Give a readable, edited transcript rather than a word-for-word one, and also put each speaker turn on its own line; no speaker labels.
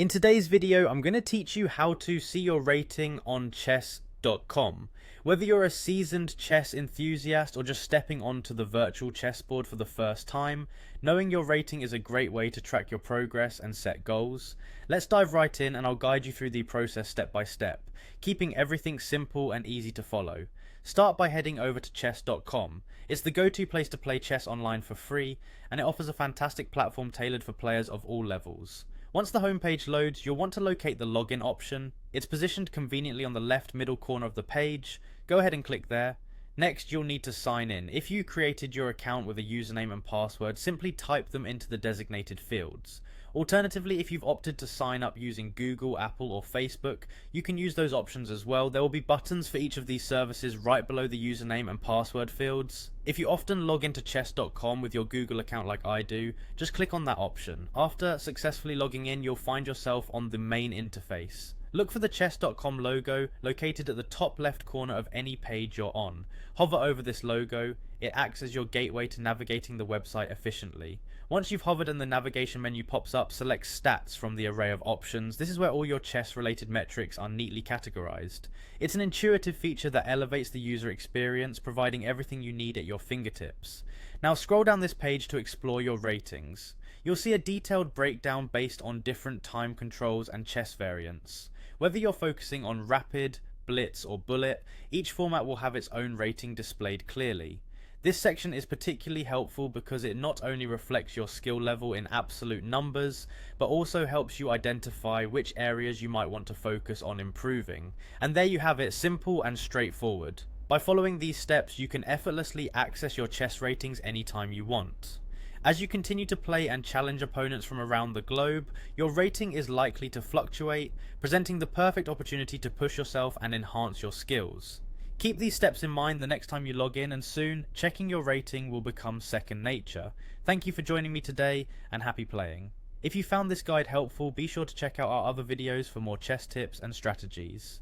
In today's video, I'm going to teach you how to see your rating on chesscom. Whether you're a seasoned chess enthusiast or just stepping onto the virtual chessboard for the first time, knowing your rating is a great way to track your progress and set goals. Let's dive right in and I'll guide you through the process step by step, keeping everything simple and easy to follow. Start by heading over to chess.com. It's the go-to place to play chess online for free, and it offers a fantastic platform tailored for players of all levels. Once the homepage loads, you'll want to locate the login option. It's positioned conveniently on the left middle corner of the page. Go ahead and click there. Next, you'll need to sign in. If you created your account with a username and password, simply type them into the designated fields. Alternatively, if you've opted to sign up using Google, Apple or Facebook, you can use those options as well. There will be buttons for each of these services right below the username and password fields. If you often log into chess.com with your Google account like I do, just click on that option. After successfully logging in, you'll find yourself on the main interface. Look for the chess.com logo located at the top left corner of any page you're on. Hover over this logo. It acts as your gateway to navigating the website efficiently. Once you've hovered and the navigation menu pops up, select Stats from the array of options. This is where all your chess related metrics are neatly categorized. It's an intuitive feature that elevates the user experience, providing everything you need at your fingertips. Now scroll down this page to explore your ratings. You'll see a detailed breakdown based on different time controls and chess variants. Whether you're focusing on rapid, blitz or bullet, each format will have its own rating displayed clearly. This section is particularly helpful because it not only reflects your skill level in absolute numbers, but also helps you identify which areas you might want to focus on improving. And there you have it, simple and straightforward. By following these steps, you can effortlessly access your chess ratings anytime you want. As you continue to play and challenge opponents from around the globe, your rating is likely to fluctuate, presenting the perfect opportunity to push yourself and enhance your skills. Keep these steps in mind the next time you log in, and soon, checking your rating will become second nature. Thank you for joining me today, and happy playing. If you found this guide helpful, be sure to check out our other videos for more chess tips and strategies.